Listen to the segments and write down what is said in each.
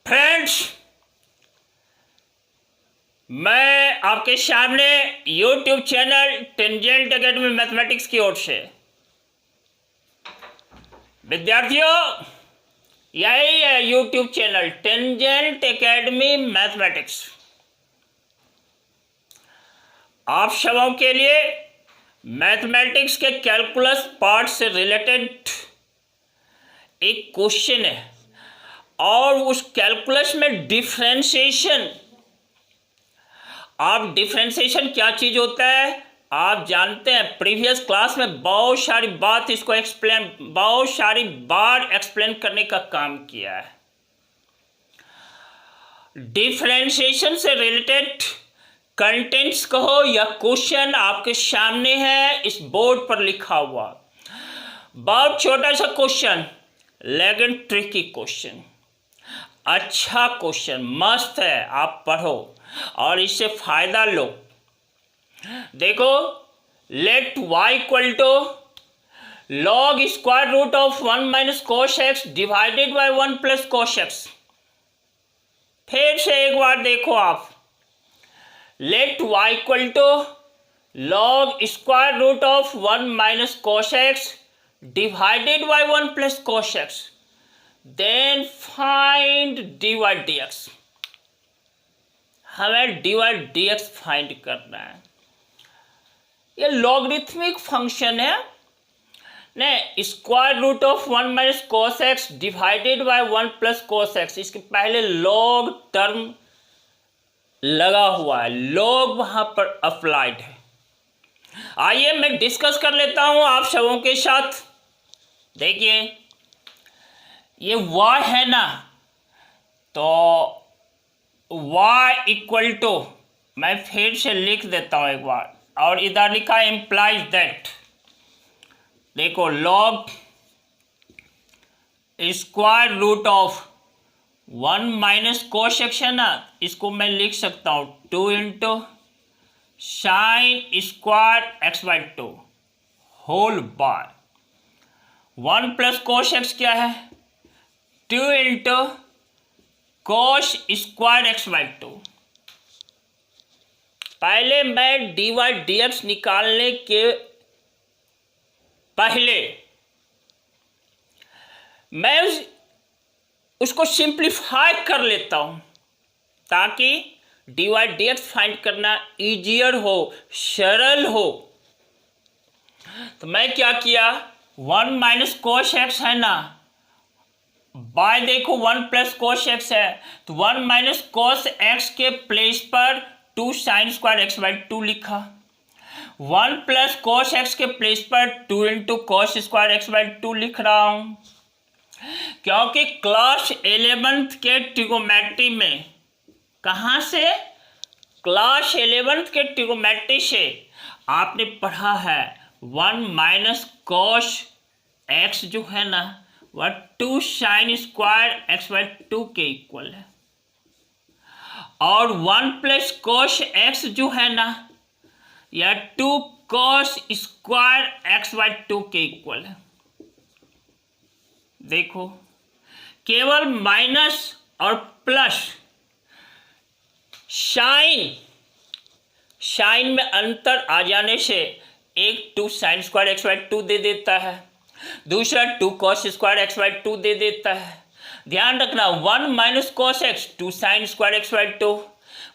Friends, मैं आपके सामने YouTube channel tangent academy mathematics की ओर से विद्यार्थियों, यही है YouTube channel tangent academy mathematics. आप सबों के लिए मैथमेटिक्स के कैलकुलस पार्ट से रिलेटेड एक क्वेश्चन है और उस कैलकुलस में डिफरेंशिएशन, आप डिफरेंशिएशन क्या चीज़ होता है आप जानते हैं। प्रीवियस क्लास में बहुत सारी बात इसको बहुत सारी बार एक्सप्लेन करने का काम किया है। डिफरेंशिएशन से रिलेटेड कंटेंट्स कहो या क्वेश्चन आपके सामने है, इस बोर्ड पर लिखा हुआ। बहुत छोटा सा क्वेश्चन लेकिन ट्रिकी क्वेश्चन, अच्छा क्वेश्चन, मस्त है। आप पढ़ो और इससे फायदा लो। देखो, let y equal to log square root of 1 minus cos X divided by 1 plus cos X. फिर से एक बार देखो आप, let y equal to log square root of 1 minus cos X divided by 1 plus cos X, then find dy dx। हमें dy dx find करना है। ये लॉगरिथमिक फंक्शन है ने, square root of 1 minus cos X divided by 1 plus cos x. इसके पहले long term लगा हुआ है, लॉग वहां पर अप्लाइड है। आइए मैं डिस्कस कर लेता हूं आप सबों के साथ। देखिए, ये y है ना, तो y इक्वल टू, मैं फिर से लिख देता हूं एक बार, और इधर लिखा इम्प्लाइज दैट। देखो, log square root of 1 minus cos X है ना, इसको मैं लिख सकता हूं 2 into sine square X by 2 whole bar. 1 plus cos X क्या है, 2 into cos square X by 2। पहले मैं dy dx निकालने के पहले मैं उसको सिंप्लीफाई कर लेता हूं ताकि dy dx फाइंड करना इजियर हो, सरल हो। तो मैं क्या किया, 1 माइनस कोस एक्स है ना, बाय देखो 1 प्लस कोस एक्स है, तो 1 माइनस कोस एक्स के प्लेस पर 2 साइन स्क्वायर एक्स बाई 2 लिखा। 1 प्लस कोस एक्स के प्लेस पर 2 into cos square X by 2 लिख रहा हूं, क्योंकि क्लास 11th के ट्रिगोमेट्री में, कहाँ से, क्लास 11th के ट्रिगोमेट्री से आपने पढ़ा है 1 माइनस कोस एक्स जो है ना, वह 2 साइन स्क्वायर एक्स बाई 2 के इक्वल है, और 1 प्लस कोस एक्स जो है ना, यह 2 कोस स्क्वायर एक्स बाई 2 के इक्वल है। देखो, केवल माइनस और प्लस, साइन में अंतर आ जाने से एक 2 साइन स्क्वायर एक्स बाई 2 दे देता है, दूसरा 2 कॉस स्क्वायर एक्स बाई 2 दे देता है। ध्यान रखना, 1 minus cos x 2 sign square X by 2,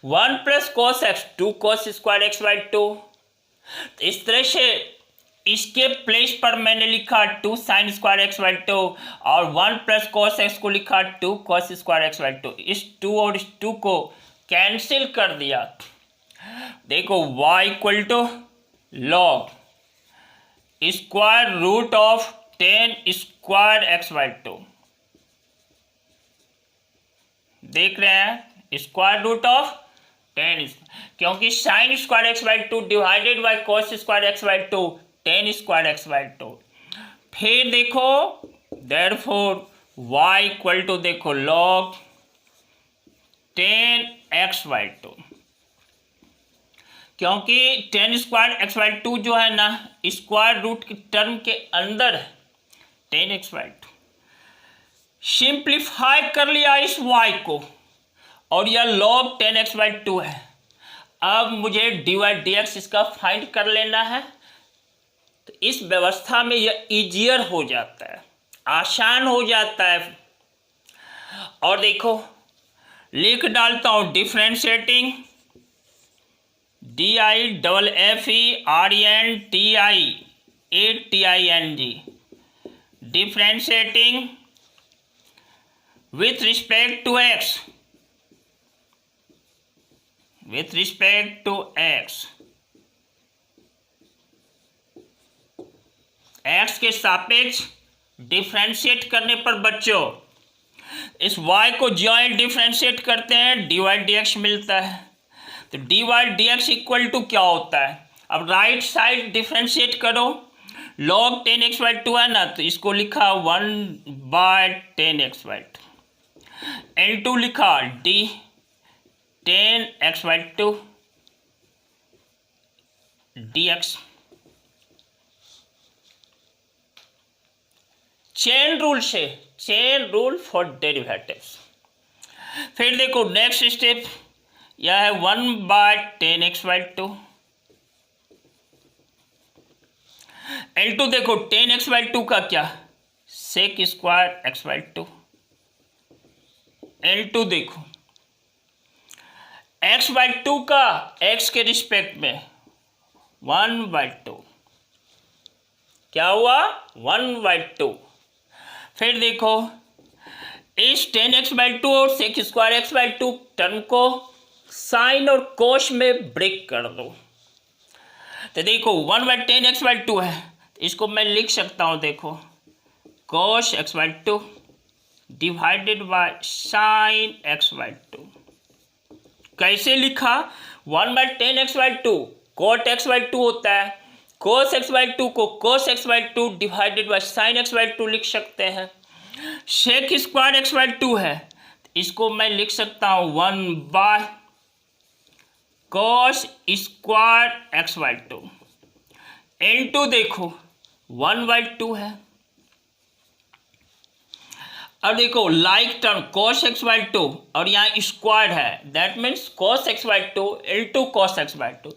1 plus cos x 2 cos square X by 2। इस तरह से इसके प्लेस पर मैंने लिखा 2 साइन स्क्वायर एक्स बाई 2 और 1 प्लस कॉस एक्स को लिखा 2 कॉस स्क्वायर एक्स बाई 2। इस 2 और इस 2 को कैंसिल कर दिया। देखो, y equal to log square root of 10 square X by 2। देख रहे हैं, स्क्वायर रूट ऑफ 10, क्योंकि sine square X by 2 divided by cos square X by 2 10 square X by 2। फिर देखो, देयरफॉर y इक्वल टू, देखो, लॉग 10 एक्स बाई 2, क्योंकि 10 square X by 2 जो है ना, स्क्वायर रूट की टर्म के अंदर है 10 एक्स बाई 2। सिंप्लीफाई कर लिया इस y को और यह log 10x/2 है। अब मुझे dy dx इसका फाइंड कर लेना है। तो इस व्यवस्था में यह ईजियर हो जाता है, आसान हो जाता है। और देखो लिख डालता हूं differentiating DIFFERENTIATING differentiating with respect to x, with respect to x, x के सापेक्ष डिफ्रेंशिएट करने पर बच्चों इस y को ज्वाइंट डिफ्रेंशिएट करते हैं, dy dx मिलता है। तो dy dx इक्वल टू क्या होता है? अब राइट साइड डिफ्रेंशिएट करो, log 10x/2 है ना, तो इसको लिखा 1/10x/2, L2 लिखा d 10x/2 dx। Chain rule से, चेन रूल फॉर डेरिवेटिव्स। फिर देखो नेक्स्ट स्टेप यह है 1/10x/2, L2 देखो 10x/2 का क्या sec स्क्वायर x/2, L2 देखो x/2 का x के रिस्पेक्ट में 1/2, क्या हुआ 1/2। फिर देखो इस 10x/2 और sec स्क्वायर x/2 टर्म को साइन और कोश में ब्रेक कर दो। तो देखो 1/10x/2 है, इसको मैं लिख सकता हूं, देखो cos x/2 divided by sine x/2। कैसे लिखा? 1/10x/2 cot x/2 होता है, cos x/2 को cos x/2 divided by sine x/2 लिख सकते हैं। sec स्क्वायर x/2 है, इसको मैं लिख सकता हूं 1/cos स्क्वायर x/2। L2 देखो 1/2 है। अब देखो लाइक टर्म cos x/2 और यहाँ स्क्वायर है, that means cos x/2 L2 cos x/2,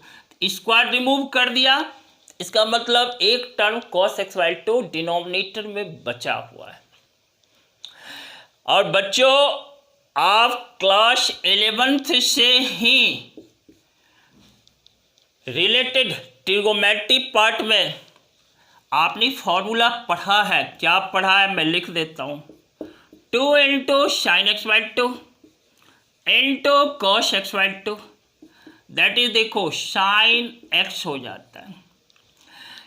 square remove कर दिया, इसका मतलब एक टर्म cos x/2 डिनोमिनेटर में बचा हुआ है। और बच्चों आप क्लास 11th से ही रिलेटेड ट्रिगोमेट्री पार्ट में आपने फॉर्मूला पढ़ा है। क्या पढ़ा है मैं लिख देता हूँ, 2 into sin x/2 into cos x/2, that is देखो sin x हो जाता है।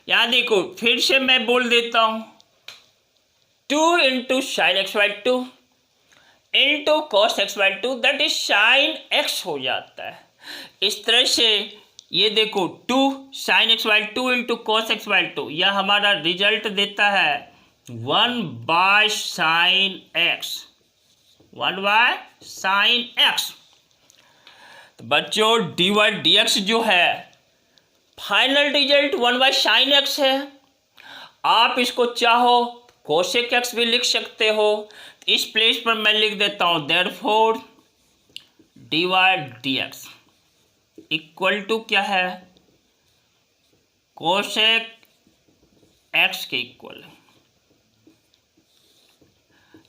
यहाँ देखो फिर से मैं बोल देता हूँ 2 into sin x/2 into cos x/2, that is sin x हो जाता है। इस तरह से ये देखो 2 sin x/2 into cos x/2, यह हमारा रिजल्ट देता है 1/sin x, 1/sin x। तो बच्चों dy dx जो है फाइनल रिजल्ट 1/sin x है। आप इसको चाहो cosec x भी लिख सकते हो। इस प्लेस पर मैं लिख देता हूं therefore dy dx equal to क्या है, cosec x के इक्वल।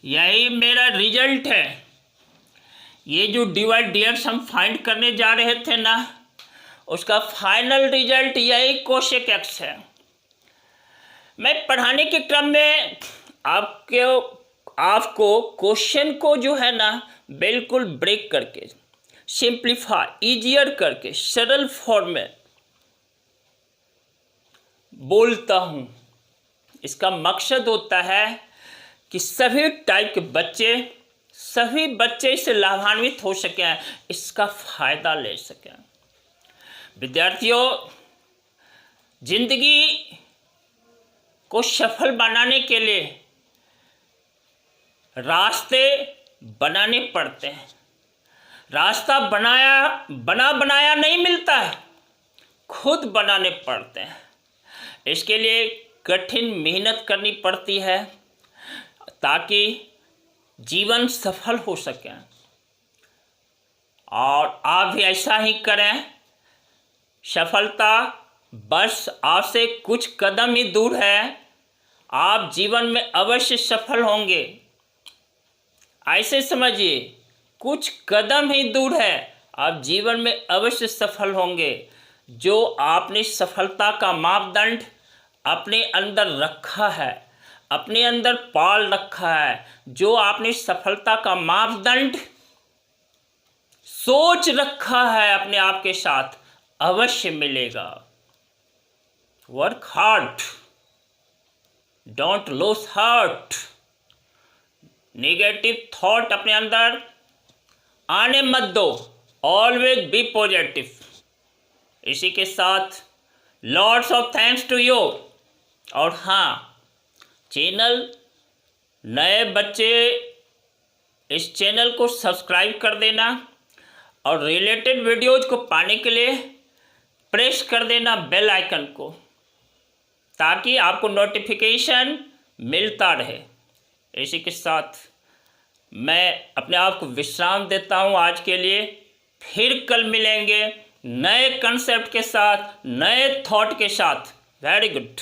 यही मेरा रिजल्ट है। ये जो dy dx हम फाइंड करने जा रहे थे ना, उसका फाइनल रिजल्ट यही cosec x है। मैं पढ़ाने के क्रम में आपको क्वेश्चन को जो है ना बिल्कुल ब्रेक करके, सिंप्लीफाई ईजियर करके सरल फॉर्म में बोलता हूँ। इसका मकसद होता है कि सभी टाइप के सभी बच्चे इससे लाभान्वित हो सकें, इसका फायदा ले सकें। विद्यार्थियों, जिंदगी को सफल बनाने के लिए रास्ते बनाने पड़ते हैं। रास्ता बनाया नहीं मिलता है, खुद बनाने पड़ते हैं। इसके लिए कठिन मेहनत करनी पड़ती है ताकि जीवन सफल हो सके। और आप भी ऐसा ही करें। सफलता बस आपसे कुछ कदम ही दूर है, आप जीवन में अवश्य सफल होंगे। ऐसे समझिए, कुछ कदम ही दूर है, आप जीवन में अवश्य सफल होंगे। जो आपने सफलता का मापदंड अपने अंदर रखा है, अपने अंदर पाल रखा है, जो आपने सफलता का मापदंड सोच रखा है अपने आप के साथ, अवश्य मिलेगा। Work hard, don't lose heart. Negative thought अपने अंदर आने मत दो, ऑलवेज बी पॉजिटिव। इसी के साथ lots of thanks to you. और हाँ, चैनल नए बच्चे इस चैनल को सब्सक्राइब कर देना और रिलेटेड वीडियोज को पाने के लिए प्रेस कर देना बेल आइकन को, ताकि आपको नोटिफिकेशन मिलता रहे। इसी के साथ मैं अपने आप को विश्राम देता हूँ आज के लिए। फिर कल मिलेंगे नए कंसेप्ट के साथ, नए थॉट के साथ। Very good.